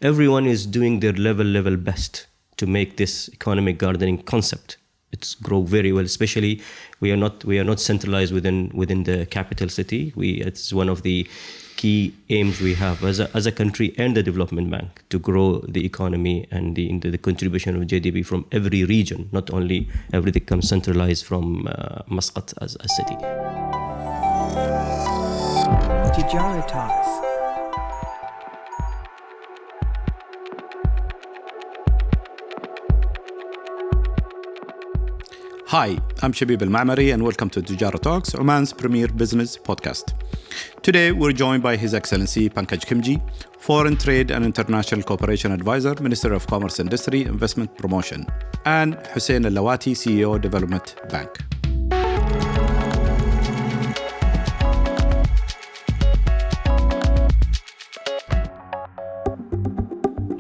everyone is doing their level best to make this economic gardening concept it's grow very well. Especially we are not centralized within the capital city. It's one of the key aims we have as a country and the development bank to grow the economy and the contribution of GDP from every region, not only everything comes centralized from Muscat as a city. Tejarah Talks. Hi, I'm Shabib Maamari and welcome to Tejarah Talks, Oman's premier business podcast. Today we're joined by His Excellency Pankaj Khimji, Foreign Trade and International Cooperation Advisor, Minister of Commerce Industry, Investment Promotion, and Hussain Al Lawati, CEO, Development Bank.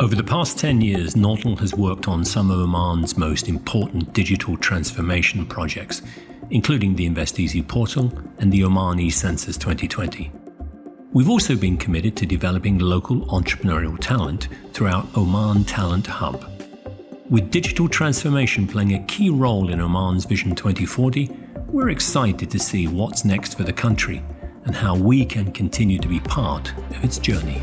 Over the past 10 years, Nodal has worked on some of Oman's most important digital transformation projects, including the InvestEasy portal and the Omani Census 2020. We've also been committed to developing local entrepreneurial talent through our Oman Talent Hub. With digital transformation playing a key role in Oman's Vision 2040, we're excited to see what's next for the country and how we can continue to be part of its journey.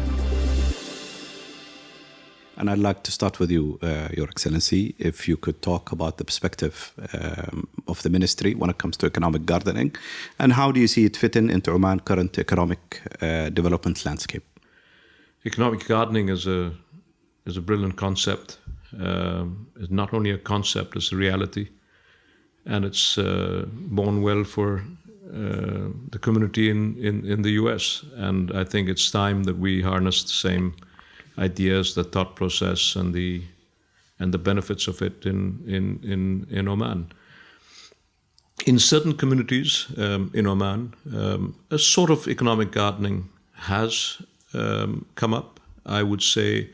And I'd like to start with you, Your Excellency, if you could talk about the perspective of the ministry when it comes to economic gardening, and how do you see it fitting into Oman's current economic development landscape? Economic gardening is a brilliant concept. It's not only a concept, it's a reality. And it's borne well for the community in the US. And I think it's time that we harness the same ideas, the thought process, and the benefits of it in Oman. In certain communities in Oman, a sort of economic gardening has come up. I would say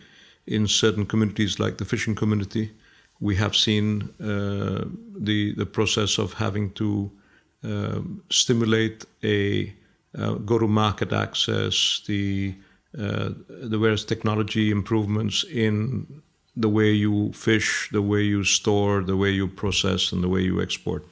in certain communities like the fishing community, we have seen the process of having to stimulate a go-to-market access, the various technology improvements in the way you fish, the way you store, the way you process, and the way you export.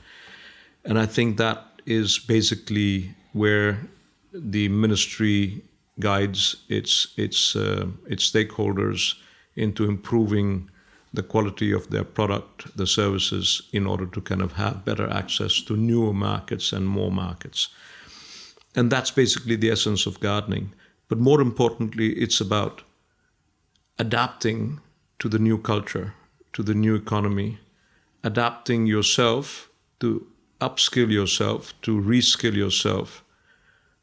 And I think that is basically where the ministry guides its stakeholders into improving the quality of their product, the services, in order to kind of have better access to newer markets and more markets. And that's basically the essence of gardening. But more importantly, it's about adapting to the new culture, to the new economy, adapting yourself to upskill yourself, to reskill yourself,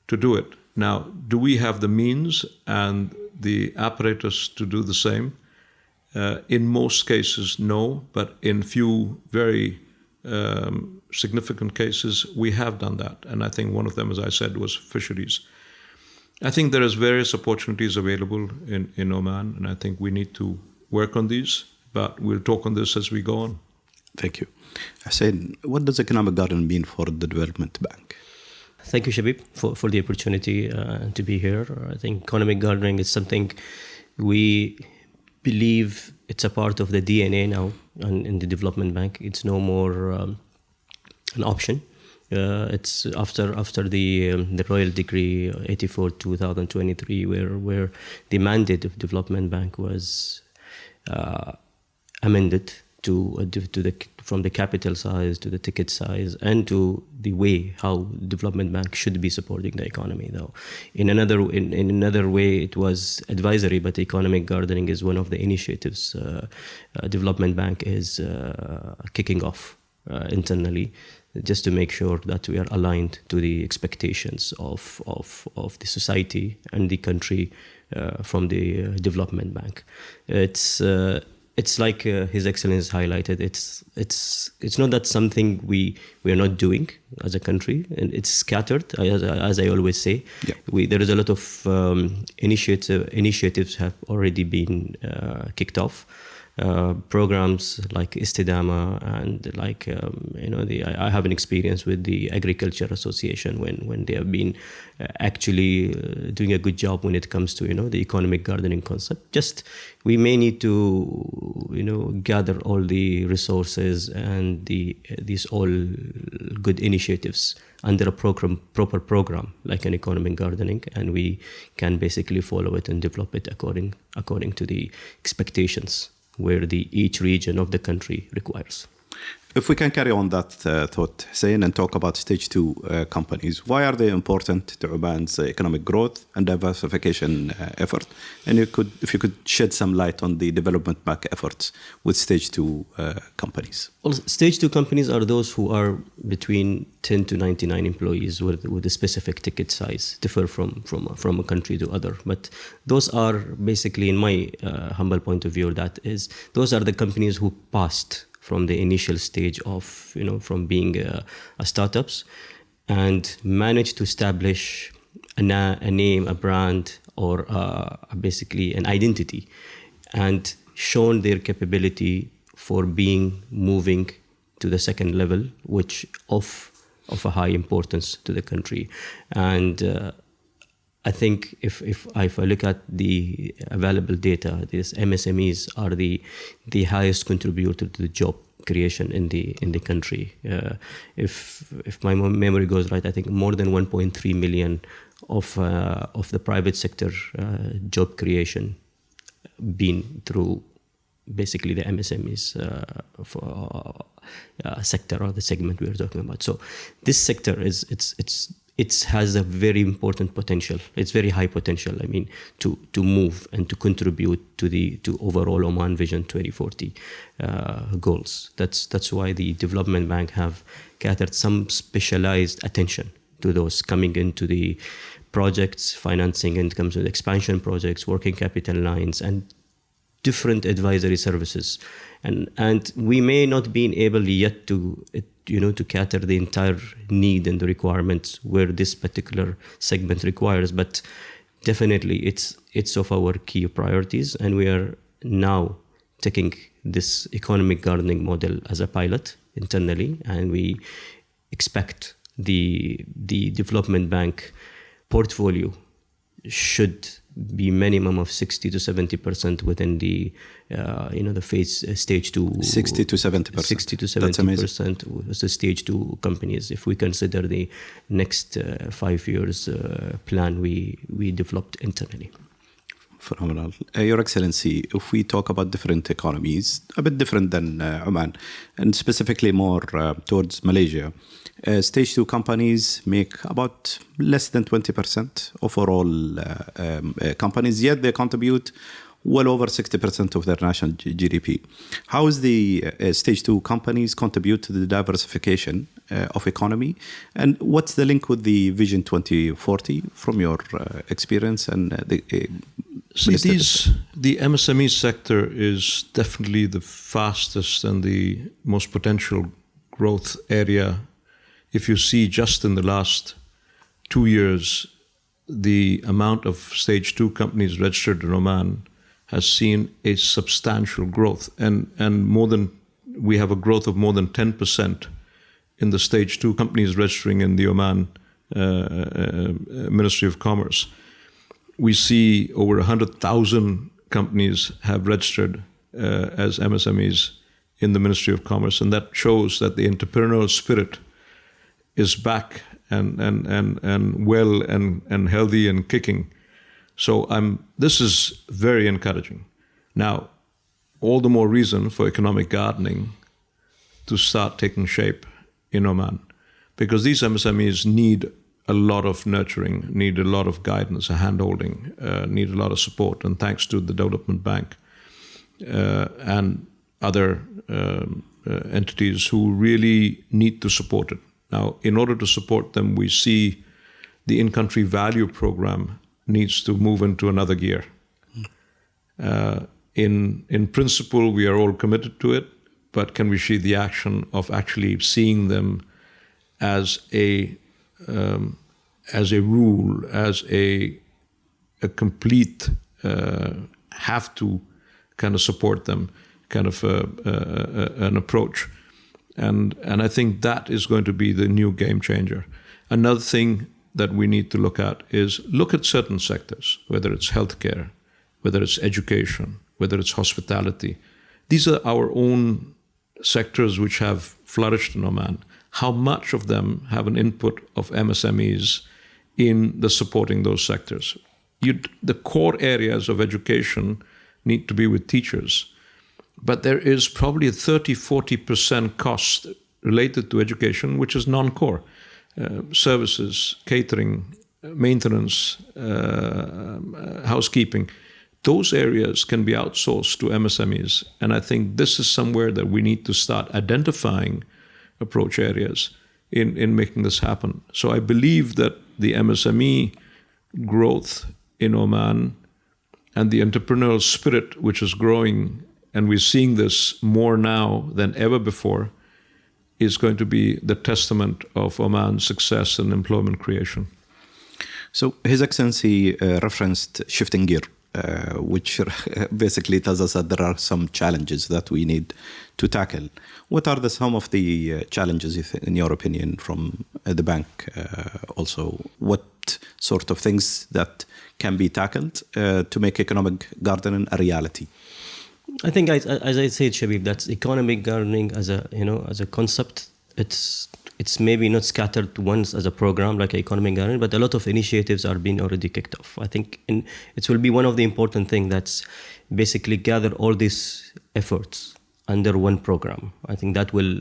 to do it. Now, do we have the means and the apparatus to do the same? In most cases, no, but in few very significant cases, we have done that. And I think one of them, as I said, was fisheries. I think there is various opportunities available in Oman, and I think we need to work on these, but we'll talk on this as we go on. Thank you. Hussain, what does economic gardening mean for the development bank? Thank you, Shabib, for the opportunity to be here. I think economic gardening is something we believe it's a part of the DNA now in the development bank. It's no more an option. It's after the Royal Decree 84/2023, where the mandate of Development Bank was amended from the capital size to the ticket size and to the way how Development Bank should be supporting the economy. Though in another way it was advisory, but economic gardening is one of the initiatives Development Bank is kicking off internally, just to make sure that we are aligned to the expectations of the society and the country from the Development Bank. It's like His Excellency highlighted. It's not that something we are not doing as a country, and it's scattered, as I always say. Yeah. There is a lot of initiatives have already been kicked off. programs like Istidama and like I have an experience with the Agriculture Association when they have been actually doing a good job when it comes to the economic gardening concept. Just we may need to gather all the resources and these all good initiatives under a proper program like an economic gardening, and we can basically follow it and develop it according to the expectations where each region of the country requires. If we can carry on that thought, Hussain, and talk about stage two companies, why are they important to Oman's economic growth and diversification effort? And if you could shed some light on the development bank efforts with stage two companies. Well, stage two companies are those who are between 10 to 99 employees with a specific ticket size, differ from a country to other. But those are basically, in my humble point of view, those are the companies who passed from the initial stage of, from being a startups and managed to establish a name, a brand, or basically an identity, and shown their capability for moving to the second level, which of a high importance to the country. And I think if I look at the available data, these MSMEs are the highest contributor to the job creation in the country. If my memory goes right, I think more than 1.3 million of the private sector job creation been through basically the MSMEs sector or the segment we are talking about. So this sector it has a very important potential. It's very high potential. I mean, to move and to contribute to overall Oman Vision 2040 goals. That's why the Development Bank have gathered some specialized attention to those coming into the projects, financing, and comes to the expansion projects, working capital lines, and different advisory services. And we may not be able yet to cater the entire need and the requirements where this particular segment requires, but definitely it's of our key priorities, and we are now taking this economic gardening model as a pilot internally, and we expect the Development Bank portfolio should be minimum of 60 to 70% within the the phase stage two. 60 to 70%. 60 to 70% was the stage two companies. If we consider the next 5 years plan we developed internally. Phenomenal. Your Excellency, if we talk about different economies, a bit different than Oman, and specifically more towards Malaysia, stage two companies make about less than 20% of all companies, yet they contribute well over 60% of their national GDP. How is the stage two companies contribute to the diversification of economy, and what's the link with the Vision 2040 from your experience and the MSME sector is definitely the fastest and the most potential growth area. If you see just in the last 2 years, the amount of stage two companies registered in Oman has seen a substantial growth, and we have a growth of more than 10% in the stage two companies registering in the Oman Ministry of Commerce. We see over 100,000 companies have registered as MSMEs in the Ministry of Commerce, and that shows that the entrepreneurial spirit is back and well and healthy and kicking. So this is very encouraging. Now, all the more reason for economic gardening to start taking shape in Oman, because these MSMEs need a lot of nurturing, need a lot of guidance, a hand-holding, need a lot of support. And thanks to the Development Bank and other entities who really need to support it. Now, in order to support them, we see the in-country value program needs to move into another gear. In principle, we are all committed to it, but can we see the action of actually seeing them as a rule, as a complete have to kind of support them, kind of an approach. And I think that is going to be the new game changer. Another thing that we need to look at is look at certain sectors, whether it's healthcare, whether it's education, whether it's hospitality. These are our own sectors which have flourished in Oman. How much of them have an input of MSMEs in the supporting those sectors? The core areas of education need to be with teachers. But there is probably a 30-40% cost related to education, which is non-core. Services, catering, maintenance, housekeeping. Those areas can be outsourced to MSMEs. And I think this is somewhere that we need to start identifying approach areas in making this happen. So I believe that the MSME growth in Oman and the entrepreneurial spirit which is growing, and we're seeing this more now than ever before, is going to be the testament of Oman's success in employment creation. So His Excellency referenced shifting gear, which basically tells us that there are some challenges that we need to tackle. What are some of the challenges, in your opinion, from the bank also? What sort of things that can be tackled to make economic gardening a reality? I think, as I said, Shabib, that's economic gardening as a concept. It's maybe not scattered once as a program like economic gardening, but a lot of initiatives are being already kicked off. I think it will be one of the important things that's basically gather all these efforts under one program. I think that will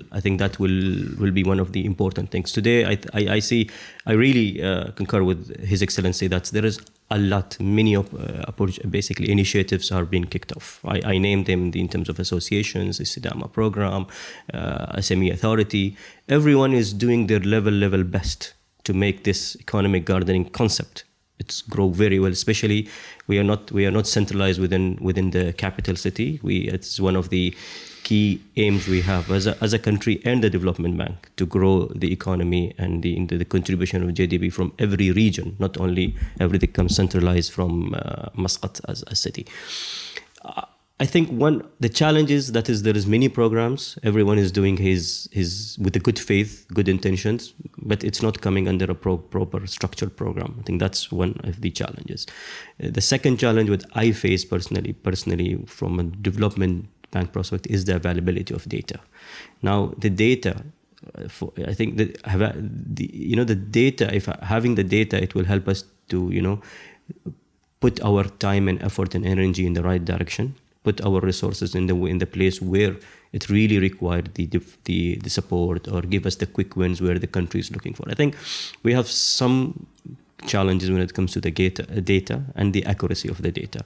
be one of the important things. Today, I really concur with His Excellency that there is many of basically initiatives are being kicked off. I named them in terms of associations, the Sidama program, SME Authority. Everyone is doing their level best to make this economic gardening concept. It's grow very well. Especially, we are not centralized within the capital city. It's one of the key aims we have as a country and the development bank to grow the economy and the contribution of GDP from every region, not only everything comes centralized from Muscat as a city. I think the challenge is that there is many programs. Everyone is doing his with a good faith, good intentions, but it's not coming under a proper structured program. I think that's one of the challenges. The second challenge which I face personally from a development bank prospect is the availability of data. Now the data, I think that the data. If having the data, it will help us to put our time and effort and energy in the right direction. Put our resources in the place where it really required the support, or give us the quick wins where the country is looking for. I think we have some challenges when it comes to the data and the accuracy of the data.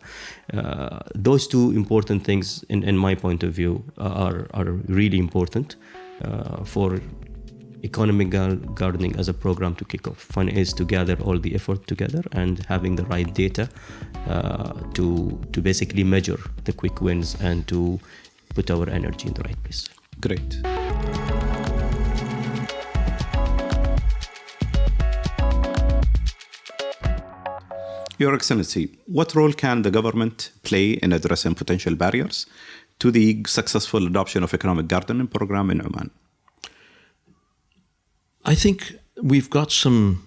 Those two important things, in my point of view, are really important for economic gardening as a program to kick off. One is to gather all the effort together and having the right data to basically measure the quick wins and to put our energy in the right place. Great. Your Excellency, what role can the government play in addressing potential barriers to the successful adoption of economic gardening program in Oman? I think we've got some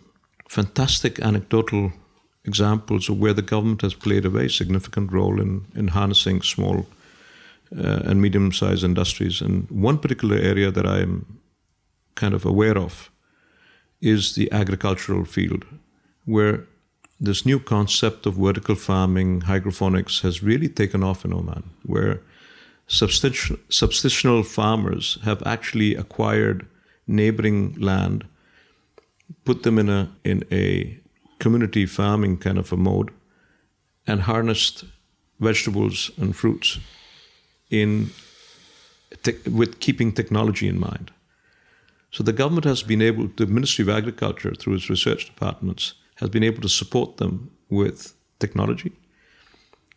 fantastic anecdotal examples of where the government has played a very significant role in harnessing small and medium-sized industries. And one particular area that I'm kind of aware of is the agricultural field, where this new concept of vertical farming, hydroponics, has really taken off in Oman, where subsistential farmers have actually acquired neighboring land, put them in a community farming kind of a mode, and harnessed vegetables and fruits with keeping technology in mind. So the government has been able, the Ministry of Agriculture through its research departments, has been able to support them with technology.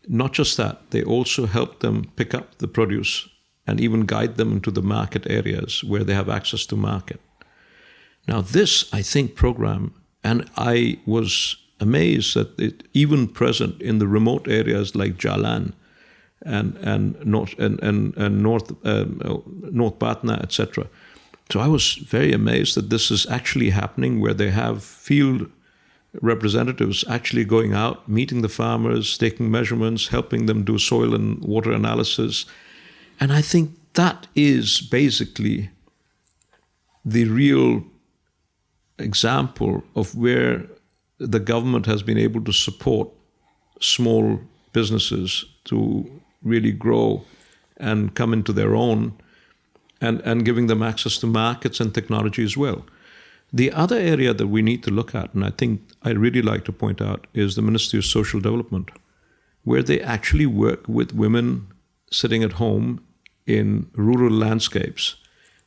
Not just that, they also help them pick up the produce and even guide them into the market areas where they have access to market. Now this, I think, program, and I was amazed that it even present in the remote areas like Jalan, and North Patna, etc. So I was very amazed that this is actually happening, where they have field representatives actually going out, meeting the farmers, taking measurements, helping them do soil and water analysis. And I think that is basically the real example of where the government has been able to support small businesses to really grow and come into their own, and giving them access to markets and technology as well. The other area that we need to look at, and I think I really like to point out, is the Ministry of Social Development, where they actually work with women sitting at home in rural landscapes,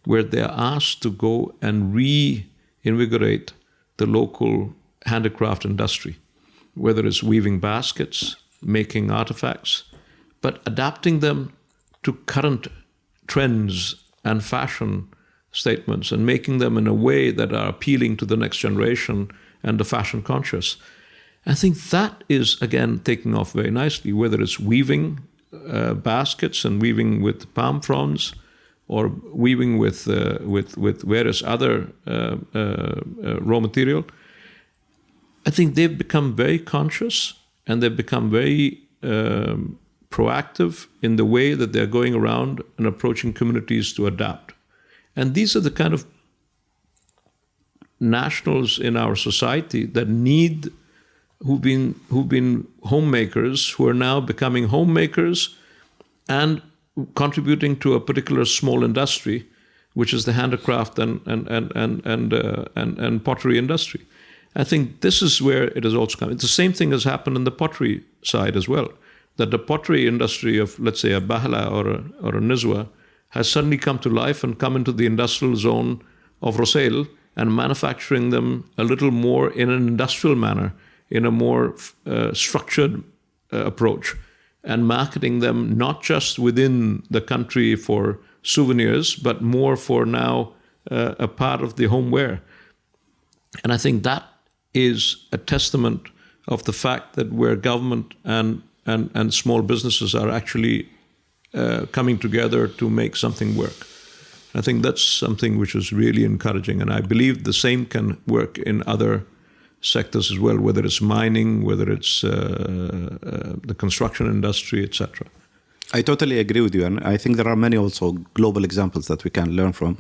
where they're asked to go and reinvigorate the local handicraft industry, whether it's weaving baskets, making artifacts, but adapting them to current trends and fashion statements, and making them in a way that are appealing to the next generation and the fashion conscious. I think that is, again, taking off very nicely, whether it's weaving baskets and weaving with palm fronds, or weaving with various other raw material. I think they've become very conscious, and they've become very proactive in the way that they're going around and approaching communities to adapt. And these are the kind of nationals in our society that need, who've been homemakers, who are now becoming homemakers and contributing to a particular small industry, which is the handicraft and pottery industry. I think this is where it has also come. It's the same thing has happened in the pottery side as well, that the pottery industry of, let's say, a Bahla or a Nizwa has suddenly come to life and come into the industrial zone of Rosail, and manufacturing them a little more in an industrial manner, in a more structured approach, and marketing them not just within the country for souvenirs, but more for now a part of the homeware. And I think that is a testament of the fact that where government and small businesses are actually coming together to make something work. I think that's something which is really encouraging, and I believe the same can work in other sectors as well, whether it's mining, whether it's the construction industry, etc. I totally agree with you, and I think there are many also global examples that we can learn from.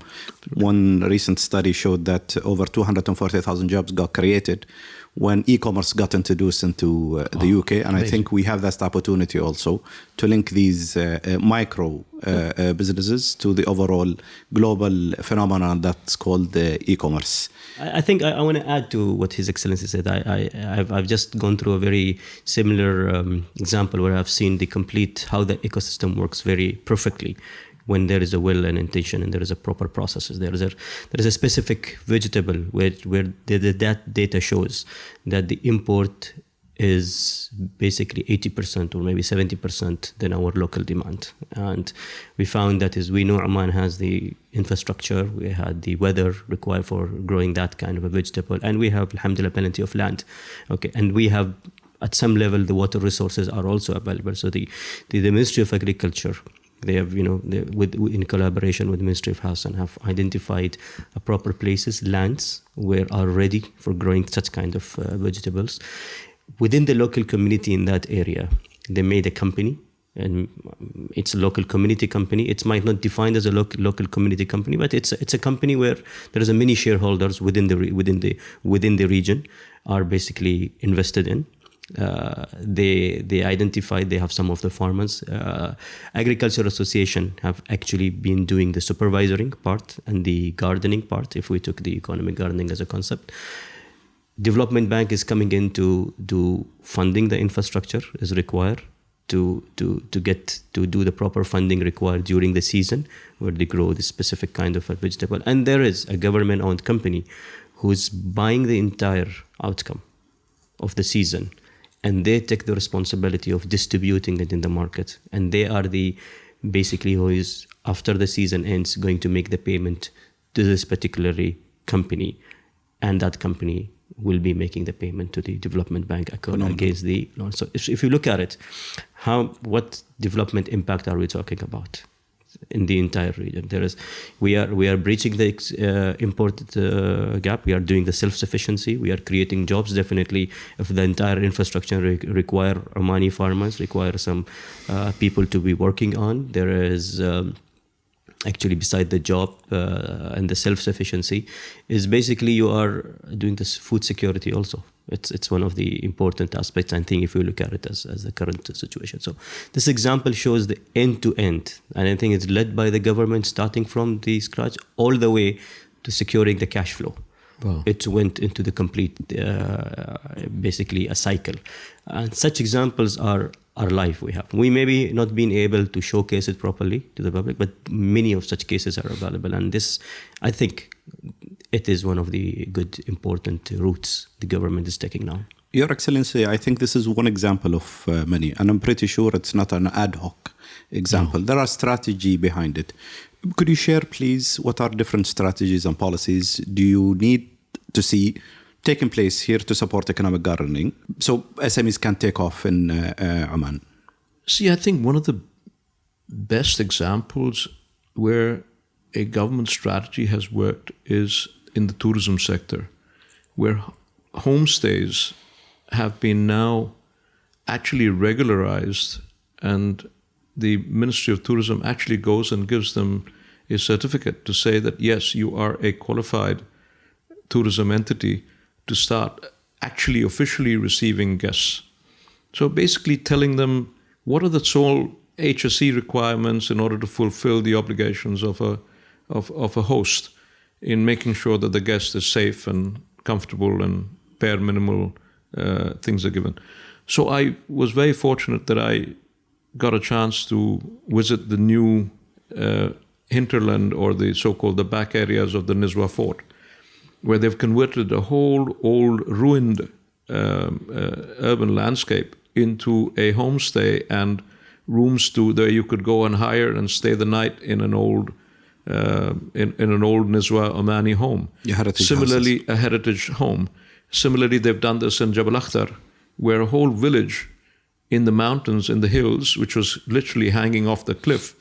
One recent study showed that over 240,000 jobs got created when e-commerce got introduced into the UK, and amazing. I think we have that opportunity also to link these micro businesses to the overall global phenomenon that's called e-commerce. I think I want to add to what His Excellency said. I've just gone through a very similar example where I've seen how the ecosystem works very perfectly when there is a will and intention and there is a proper processes. There is a specific vegetable where that data shows that the import is basically 80% or maybe 70% than our local demand. And we found that we know Oman has the infrastructure, we had the weather required for growing that kind of a vegetable, and we have, alhamdulillah, plenty of land. Okay, and we have, at some level, the water resources are also available. So the Ministry of Agriculture, they have, in collaboration with the Ministry of House, and have identified a proper places, lands, where are ready for growing such kind of vegetables. Within the local community in that area, they made a company, and it's a local community company. It might not defined as a local community company, but it's a company where there is a many shareholders within the region are basically invested in. They identified, they have some of the farmers. Agriculture Association have actually been doing the supervisory part and the gardening part, if we took the economic gardening as a concept. Development Bank is coming in to do funding. The infrastructure is required to do the proper funding required during the season where they grow this specific kind of a vegetable. And there is a government-owned company who's buying the entire outcome of the season, and they take the responsibility of distributing it in the market. And they are basically who is, after the season ends, going to make the payment to this particular company, and that company will be making the payment to the development bank account against the loan. So if you look at it, what development impact are we talking about in the entire region? We are breaching the import gap. We are doing the self-sufficiency. We are creating jobs. Definitely, if the entire infrastructure require Omani farmers, require some people to be working on. There is actually, beside the job and the self-sufficiency, is basically you are doing this food security also. It's one of the important aspects, I think, if you look at it as the current situation. So this example shows the end-to-end, and I think it's led by the government, starting from the scratch all the way to securing the cash flow. Wow. It went into the complete, basically a cycle. And such examples are live we have. We maybe not been able to showcase it properly to the public, but many of such cases are available. And this, I think, it is one of the good, important routes the government is taking now. Your Excellency, I think this is one example of many, and I'm pretty sure it's not an ad hoc example. No. There are strategy behind it. Could you share, please, what are different strategies and policies do you need to see taking place here to support economic gardening so SMEs can take off in Oman? See, I think one of the best examples where a government strategy has worked is in the tourism sector, where homestays have been now actually regularized, and the Ministry of Tourism actually goes and gives them a certificate to say that, yes, you are a qualified tourism entity to start actually officially receiving guests. So basically telling them what are the sole HSE requirements in order to fulfill the obligations of a host in making sure that the guest is safe and comfortable and bare minimal things are given. So I was very fortunate that I got a chance to visit the new hinterland, or the so-called the back areas of the Nizwa fort, where they've converted a whole old ruined urban landscape into a homestay and rooms where you could go and hire and stay the night in an old in an old Nizwa Omani home. Similarly, houses. A heritage home. Similarly, they've done this in Jabal Akhtar, where a whole village in the mountains, in the hills, which was literally hanging off the cliff,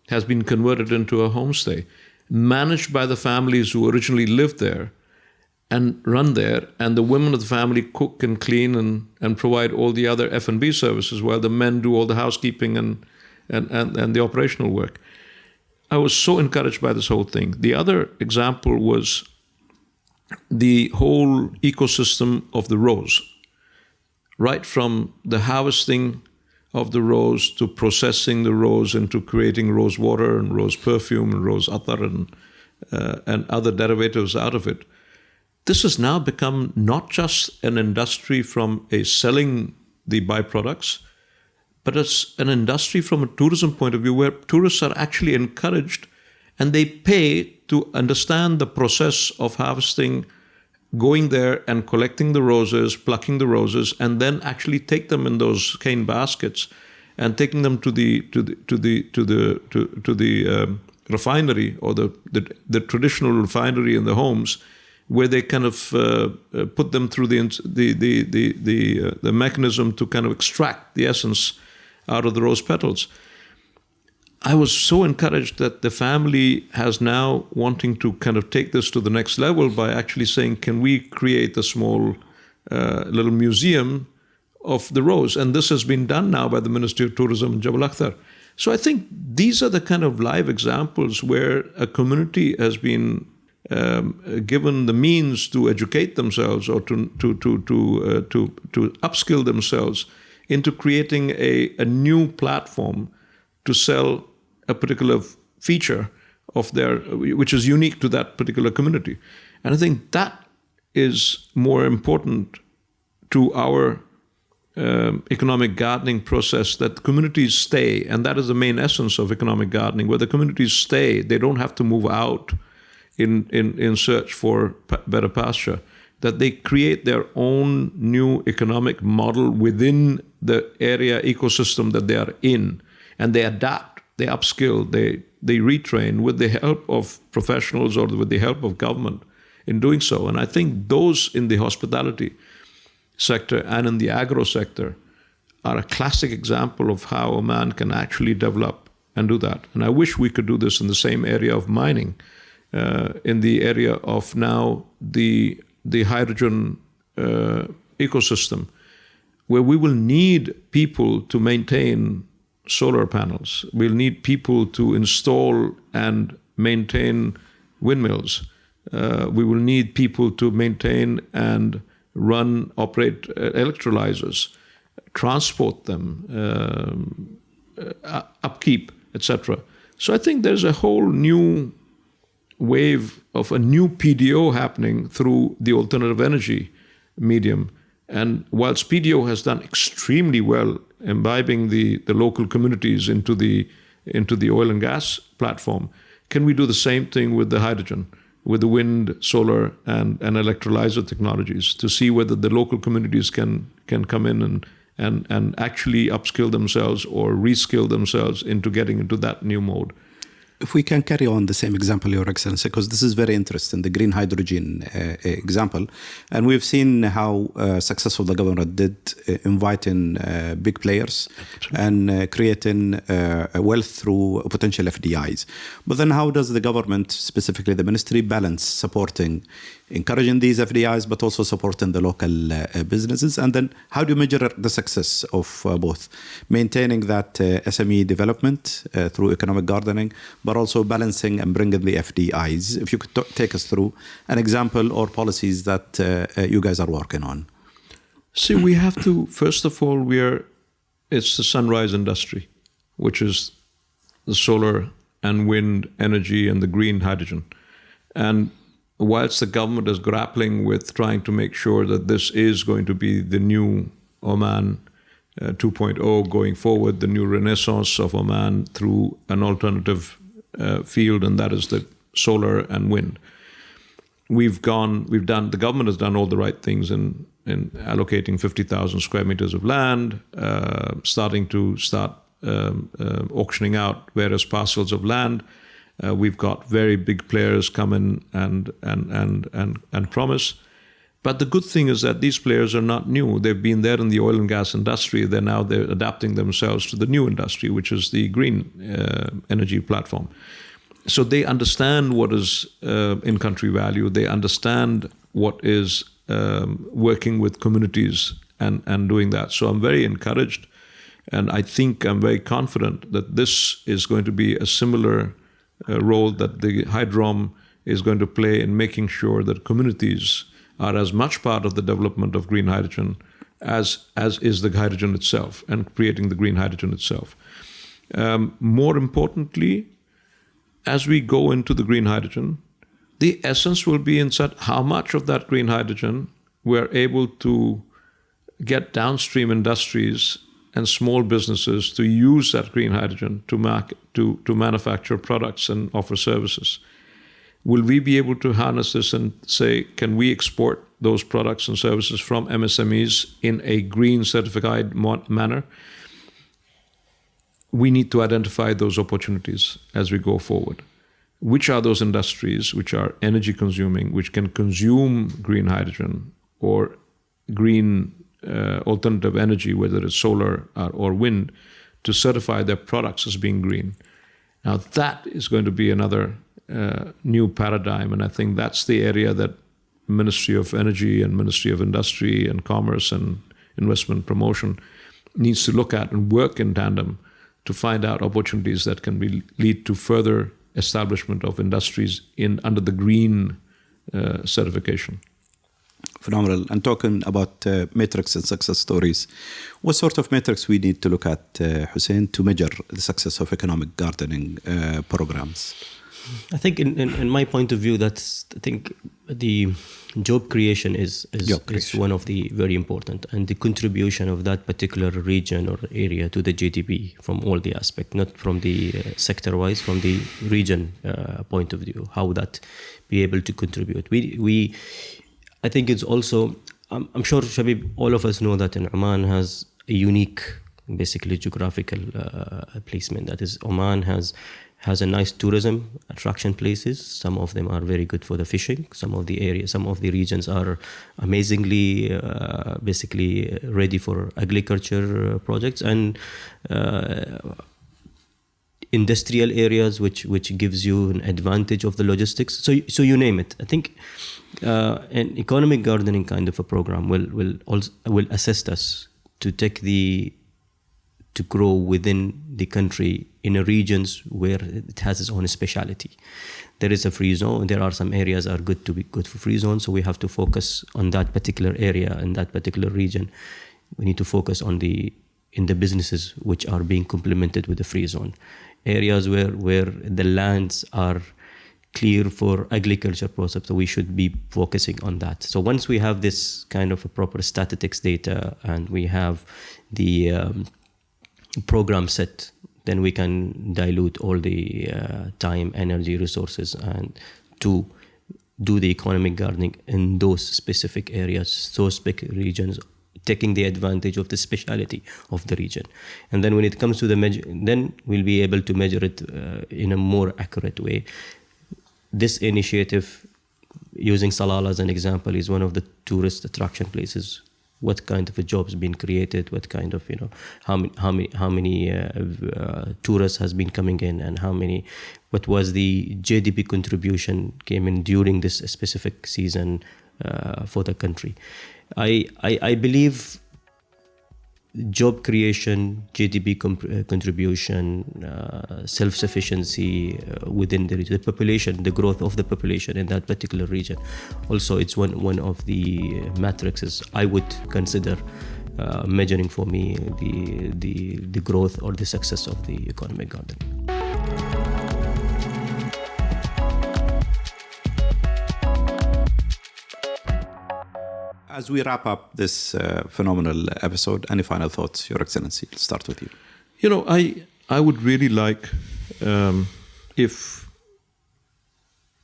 has been converted into a homestay, managed by the families who originally lived there and run there, and the women of the family cook and clean and provide all the other F&B services, while the men do all the housekeeping and the operational work. I was so encouraged by this whole thing. The other example was the whole ecosystem of the rose, right from the harvesting of the rose to processing the rose into creating rose water and rose perfume and rose attar and other derivatives out of it. This has now become not just an industry from selling the byproducts, but it's an industry from a tourism point of view, where tourists are actually encouraged and they pay to understand the process of harvesting, going there and collecting the roses, plucking the roses, and then actually take them in those cane baskets and taking them to the refinery, or the traditional refinery in the homes, where they kind of put them through the mechanism to kind of extract the essence out of the rose petals. I was so encouraged that the family has now wanting to kind of take this to the next level by actually saying, can we create a small little museum of the rose? And this has been done now by the Ministry of Tourism in Jabal Akhtar. So I think these are the kind of live examples where a community has been given the means to educate themselves, or to upskill themselves into creating a new platform to sell a particular feature of which is unique to that particular community. And I think that is more important to our economic gardening process, that communities stay, and that is the main essence of economic gardening, where the communities stay. They don't have to move out in search for better pasture, that they create their own new economic model within the area ecosystem that they are in, and they adapt, they upskill, they retrain with the help of professionals or with the help of government in doing so. And I think those in the hospitality sector and in the agro sector are a classic example of how Oman can actually develop and do that. And I wish we could do this in the same area of mining, in the area of now the hydrogen ecosystem, where we will need people to maintain solar panels. We'll need people to install and maintain windmills. We will need people to maintain and operate electrolyzers, transport them, upkeep, etc. So I think there's a whole new wave of a new PDO happening through the alternative energy medium. And whilst PDO has done extremely well imbibing the local communities into the oil and gas platform, can we do the same thing with the hydrogen, with the wind, solar, and electrolyzer technologies, to see whether the local communities can come in and actually upskill themselves or reskill themselves into getting into that new mode? If we can carry on the same example, Your Excellency, because this is very interesting, the green hydrogen example. And we've seen how successful the government did inviting big players and creating wealth through potential FDIs. But then how does the government, specifically the ministry, balance supporting, encouraging these FDIs, but also supporting the local businesses? And then how do you measure the success of both? Maintaining that SME development through economic gardening, but also balancing and bringing the FDIs. If you could take us through an example or policies that you guys are working on. See, we have to, first of all, it's the sunrise industry, which is the solar and wind energy and the green hydrogen. And whilst the government is grappling with trying to make sure that this is going to be the new Oman 2.0 going forward, the new renaissance of Oman through an alternative field, and that is the solar and wind. The government has done all the right things in allocating 50,000 square meters of land, starting auctioning out various parcels of land. We've got very big players come in and promise. But the good thing is that these players are not new. They've been there in the oil and gas industry. They're adapting themselves to the new industry, which is the green energy platform. So they understand what is in-country value. They understand what is working with communities and doing that. So I'm very encouraged, and I think I'm very confident that this is going to be a similar role that the Hydrom is going to play in making sure that communities are as much part of the development of green hydrogen as is the hydrogen itself, and creating the green hydrogen itself. More importantly, as we go into the green hydrogen, the essence will be in how much of that green hydrogen we're able to get downstream industries and small businesses to use that green hydrogen to manufacture products and offer services. Will we be able to harness this and say, can we export those products and services from MSMEs in a green certified manner? We need to identify those opportunities as we go forward. Which are those industries which are energy consuming, which can consume green hydrogen or green alternative energy, whether it's solar or wind, to certify their products as being green? Now that is going to be another new paradigm, and I think that's the area that Ministry of Energy and Ministry of Industry and Commerce and Investment Promotion needs to look at and work in tandem to find out opportunities that can lead to further establishment of industries under the green certification. Phenomenal. And talking about metrics and success stories, what sort of metrics we need to look at, Hussain, to measure the success of economic gardening programs? I think in my point of view, I think the job creation is one of the very important, and the contribution of that particular region or area to the GDP from all the aspects, not from the sector-wise, from the region point of view, how that be able to contribute. I think it's also, I'm sure, Shabib, all of us know that in Oman has a unique, basically, geographical placement. That is, Oman has has a nice tourism attraction places. Some of them are very good for the fishing. Some of the regions are amazingly basically ready for agriculture projects, and industrial areas which gives you an advantage of the logistics. So you name it. I think an economic gardening kind of a program will assist us to grow within the country in a regions where it has its own speciality. There is a free zone. There are some areas are good for free zone, so we have to focus on that particular area in that particular region. We need to focus in the businesses which are being complemented with the free zone. Areas where the lands are clear for agriculture process, so we should be focusing on that. So once we have this kind of a proper statistics data and we have the program set, then we can dilute all the time, energy, resources, and to do the economic gardening in those specific areas, those specific regions, taking the advantage of the speciality of the region. And then when it comes to the measure, then we'll be able to measure it in a more accurate way. This initiative, using Salala as an example, is one of the tourist attraction places. What kind of a jobs been created? What kind of how many tourists has been coming in, and what was the GDP contribution came in during this specific season for the country? I believe job creation, GDP contribution, self-sufficiency within the region, the population, the growth of the population in that particular region. Also, it's one of the matrices I would consider measuring for me the growth or the success of the economic gardening. As we wrap up this phenomenal episode, any final thoughts, Your Excellency? Let's start with you. I would really like if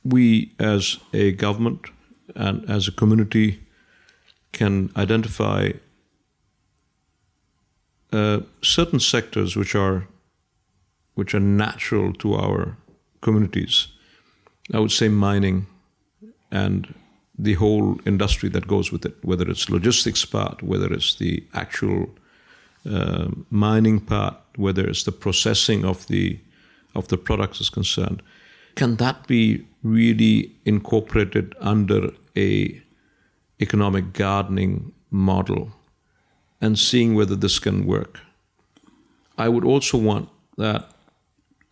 we as a government and as a community can identify certain sectors which are natural to our communities. I would say mining and the whole industry that goes with it, whether it's logistics part, whether it's the actual mining part, whether it's the processing of the products is concerned. Can that be really incorporated under a economic gardening model and seeing whether this can work? I would also want that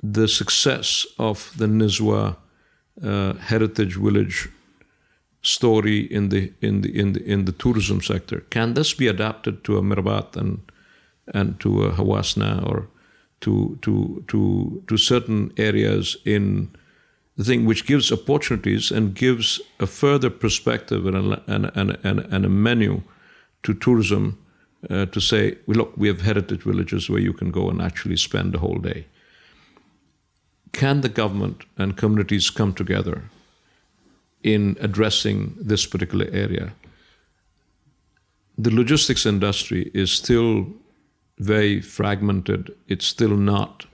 the success of the Nizwa heritage village story in the tourism sector, can this be adapted to a Mirbat and to a Hawasna or to certain areas in the thing, which gives opportunities and gives a further perspective and a menu to tourism to say, look, we have heritage villages where you can go and actually spend the whole day. Can the government and communities come together in addressing this particular area? The logistics industry is still very fragmented. It's still not,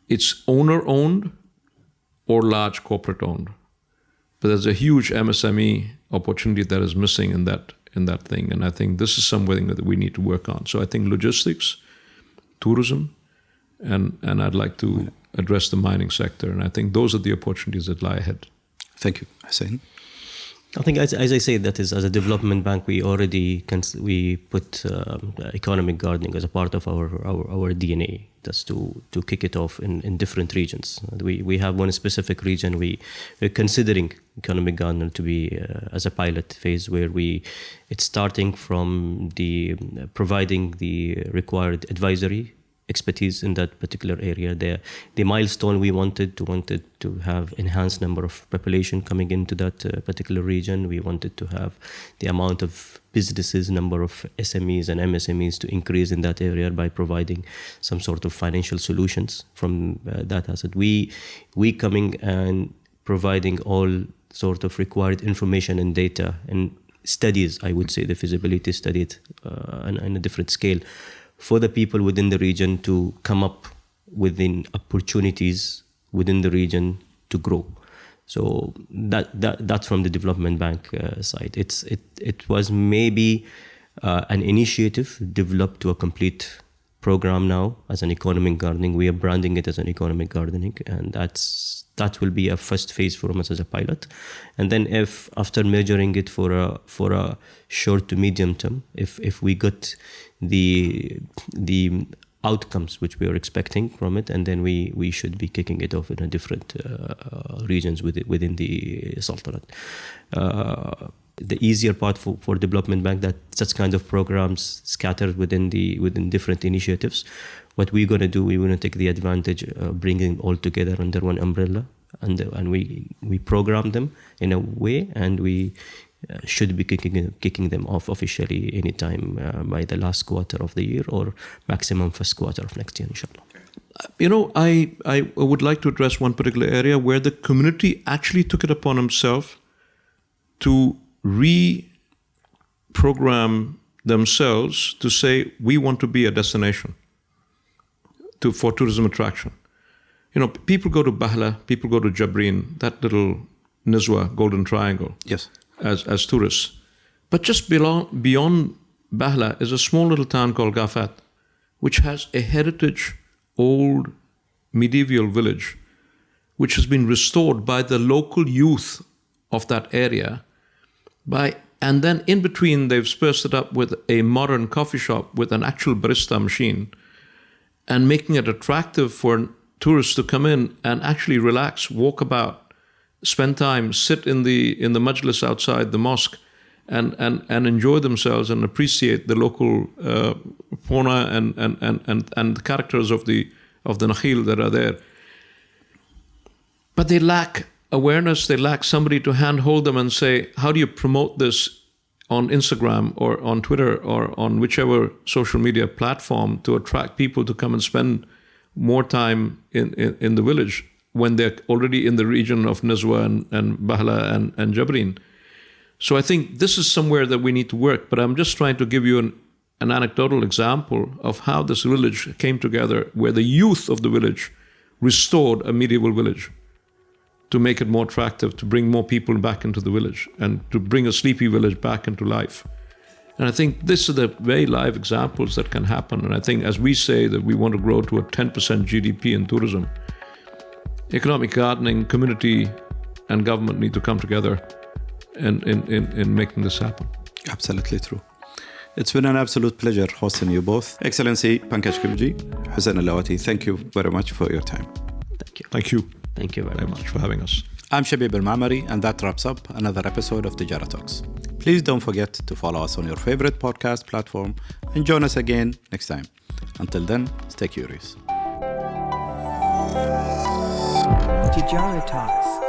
it's owner-owned or large corporate-owned. But there's a huge MSME opportunity that is missing in that thing. And I think this is something that we need to work on. So I think logistics, tourism, and I'd like to address the mining sector. And I think those are the opportunities that lie ahead. Thank you. Hussain? I think, as I say, that is, as a development bank, we already we put economic gardening as a part of our DNA. That's to kick it off in different regions. We have one specific region we're considering economic gardening to be as a pilot phase, where it's starting from the providing the required advisory expertise in that particular area. The milestone we wanted to have enhanced number of population coming into that particular region. We wanted to have the amount of businesses, number of SMEs and MSMEs to increase in that area by providing some sort of financial solutions from that asset. We coming and providing all sort of required information and data and studies, I would say the feasibility studies on a different scale, for the people within the region to come up within opportunities within the region to grow. So that's from the development bank side. It was maybe an initiative developed to a complete program now as an economic gardening. We are branding it as an economic gardening, and that will be a first phase for us as a pilot. And then if after measuring it for a short to medium term, if we got the outcomes which we are expecting from it, and then we should be kicking it off in a different regions within the Sultanate. The easier part for development bank, that such kind of programs scattered within different initiatives. What we're going to do, we're going to take the advantage of bringing all together under one umbrella, and we program them in a way, and we should be kicking them off officially anytime by the last quarter of the year or maximum first quarter of next year, inshallah. I would like to address one particular area where the community actually took it upon himself to reprogram themselves to say, we want to be a destination for tourism attraction. People go to Bahla, people go to Jabreen, that little Nizwa, Golden Triangle. Yes. As tourists. But just beyond Bahla is a small little town called Gafat, which has a heritage, old medieval village, which has been restored by the local youth of that area. And then in between, they've spruced it up with a modern coffee shop with an actual barista machine, and making it attractive for tourists to come in and actually relax, walk about, spend time, sit in the majlis outside the mosque, and enjoy themselves and appreciate the local fauna and the characters of the Nakhil that are there. But they lack awareness. They lack somebody to handhold them and say, how do you promote this on Instagram or on Twitter or on whichever social media platform to attract people to come and spend more time in the village when they're already in the region of Nizwa and Bahla and Jabreen. So I think this is somewhere that we need to work. But I'm just trying to give you an anecdotal example of how this village came together, where the youth of the village restored a medieval village to make it more attractive, to bring more people back into the village, and to bring a sleepy village back into life. And I think this is the very live examples that can happen. And I think as we say that we want to grow to a 10% GDP in tourism, economic gardening, community, and government need to come together in making this happen. Absolutely true. It's been an absolute pleasure hosting you both. Excellency Pankaj Khimji, Hussain Al Lawati, thank you very much for your time. Thank you. Thank you. Thank you Very much for having us. I'm Shabib Al Maamari, and that wraps up another episode of Tejarah Talks. Please don't forget to follow us on your favorite podcast platform and join us again next time. Until then, stay curious. Tejarah Talks.